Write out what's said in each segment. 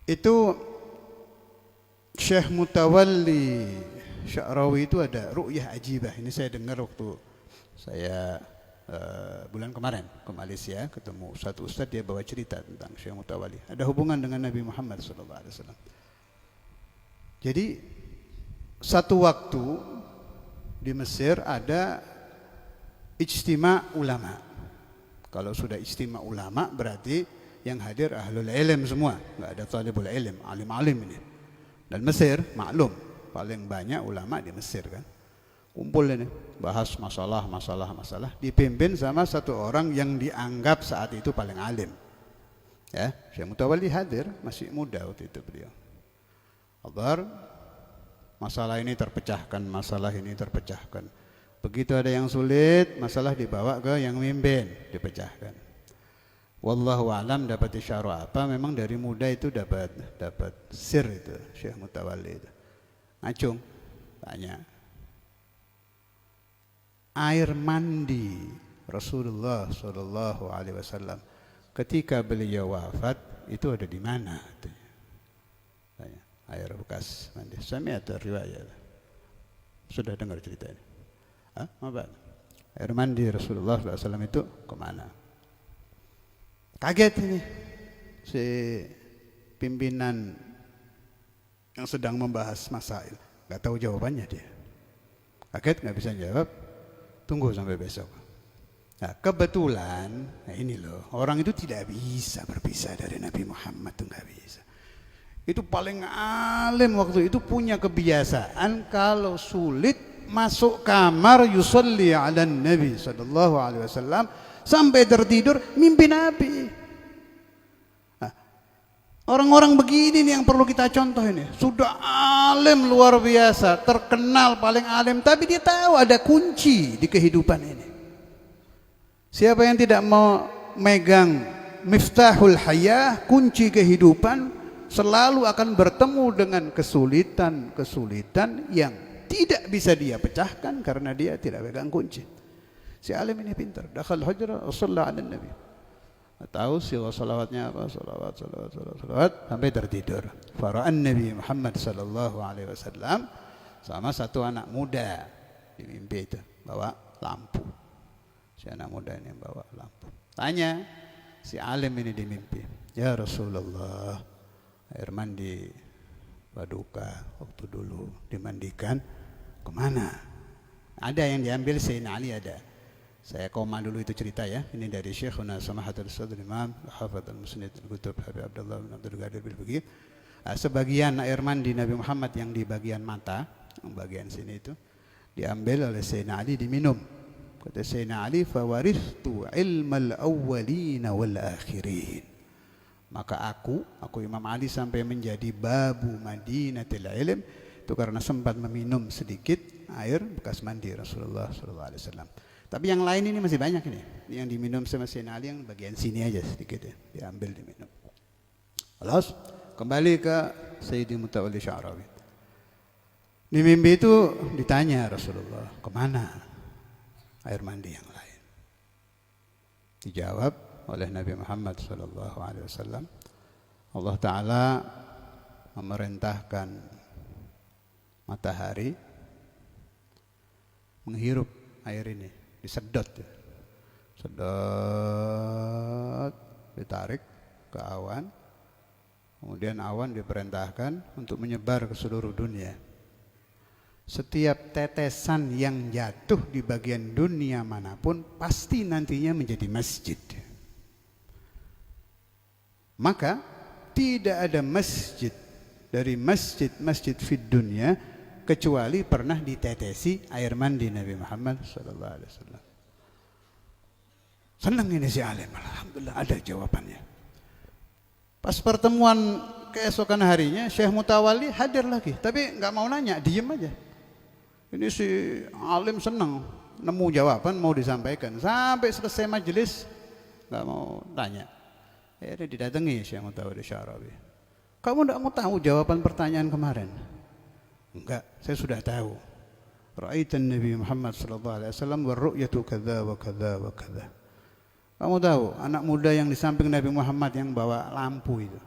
Itu Syekh Mutawalli Sya'rawi itu ada ru'yah ajibah. Ini saya dengar waktu saya bulan kemarin ke Malaysia, ketemu satu ustadz, dia bawa cerita tentang Syekh Mutawalli. Ada hubungan dengan Nabi Muhammad SAW. Jadi satu waktu di Mesir ada ijtima ulama. Kalau sudah ijtima ulama berarti yang hadir ahlul ilm semua, nggak ada talibul ilm, alim-alim ini. Dan Mesir maklum paling banyak ulama di Mesir kan. Kumpul ini bahas masalah, dipimpin sama satu orang yang dianggap saat itu paling alim. Ya, Syekh Mutawalli hadir, masih muda waktu itu beliau. Abar, masalah ini terpecahkan. Begitu ada yang sulit, masalah dibawa ke yang mimpin, dipecahkan. Wallahu alam dapat isyarah apa, memang dari muda itu dapat sir itu Syekh Mutawalli itu. Ngacung, tanya. Air mandi Rasulullah sallallahu alaihi wasallam ketika beliau wafat itu ada di mana? Tanya. Air bekas mandi. Sami'at riwayat. Sudah dengar cerita ini? Apa? Air mandi Rasulullah sallallahu alaihi wasallam itu kemana? Kaget ini si pimpinan yang sedang membahas masail, nggak tahu jawabannya dia. Kaget, nggak bisa jawab. Tunggu sampai besok. Nah, kebetulan, ini loh, orang itu tidak bisa berpisah dari Nabi Muhammad, tuh nggak bisa. Itu paling alim waktu itu, punya kebiasaan kalau sulit masuk kamar yusolli ala Nabi sallallahu alaihi wasallam sampai tertidur mimpi Nabi. Nah, orang-orang begini nih yang perlu kita contoh ini. Sudah alim luar biasa, terkenal paling alim, tapi dia tahu ada kunci di kehidupan ini. Siapa yang tidak mau megang miftahul hayah, kunci kehidupan, selalu akan bertemu dengan kesulitan yang tidak bisa dia pecahkan karena dia tidak pegang kunci. Si alim ini pintar. Dakhal hujrah, shalla ala nabi. Tahu sighah salawatnya apa? Salawat sampai tertidur. Fara'an Nabi Muhammad sallallahu alaihi wasallam sama satu anak muda di mimpi itu bawa lampu. Si anak muda ini bawa lampu. Tanya si alim ini di mimpi, "Ya Rasulullah, air mandi Paduka waktu dulu dimandikan kemana?" Ada yang diambil Sayyidina Ali, ada. Saya koma dulu itu cerita ya. Ini dari Syekhuna Samahatul Sadr Imam Hafadz al-Musnid al-Kutub Habib Abdullah bin Abdul Qadir bil-Baqi. Sebagian air mandi Nabi Muhammad yang di bagian mata, yang bagian sini itu diambil oleh Sayyidina Ali diminum. Kata Sayyidina Ali, "Fawarithtu ilmal awwalin wal akhirin." Maka aku Imam Ali sampai menjadi babu Madinatul Ilm itu karena sempat meminum sedikit air bekas mandi Rasulullah sallallahu alaihi wasallam. Tapi yang lain ini masih banyak ini. Yang diminum sama Sayyidina Ali yang bagian sini aja sedikit ya, diambil diminum. Lalu kembali ke Sayyidi Mutawalli Sya'rawi. Di mimpi itu ditanya Rasulullah, "Kemana air mandi yang lain?" Dijawab oleh Nabi Muhammad sallallahu alaihi wasallam, Allah Ta'ala memerintahkan matahari menghirup air ini, disedot, ditarik ke awan, kemudian awan diperintahkan untuk menyebar ke seluruh dunia. Setiap tetesan yang jatuh di bagian dunia manapun pasti nantinya menjadi masjid. Maka tidak ada masjid dari masjid-masjid fid dunia kecuali pernah ditetesi air mandi Nabi Muhammad sallallahu alaihi wasallam. Senang ini si alim, alhamdulillah ada jawabannya. Pas pertemuan keesokan harinya Syekh Mutawalli hadir lagi, tapi nggak mau nanya, diem aja. Ini si alim senang nemu jawaban mau disampaikan, sampai selesai majelis nggak mau tanya. Akhirnya didatangi Syekh Mutawalli Sya'rawi. "Kamu nggak mau tahu jawaban pertanyaan kemarin?" "Enggak, saya sudah tahu. Ra'aitan Nabi Muhammad sallallahu alaihi wasallam wa ru'yatu kadza wa kadza wa kadza." Kamu tahu anak muda yang di samping Nabi Muhammad yang bawa lampu itu.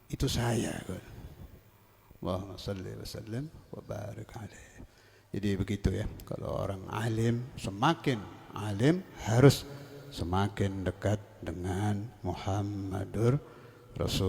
itu saya. Allahumma salli wa sallim wa barik alaih. Jadi begitu ya, kalau orang alim, semakin alim harus semakin dekat dengan Muhammadur Rasul.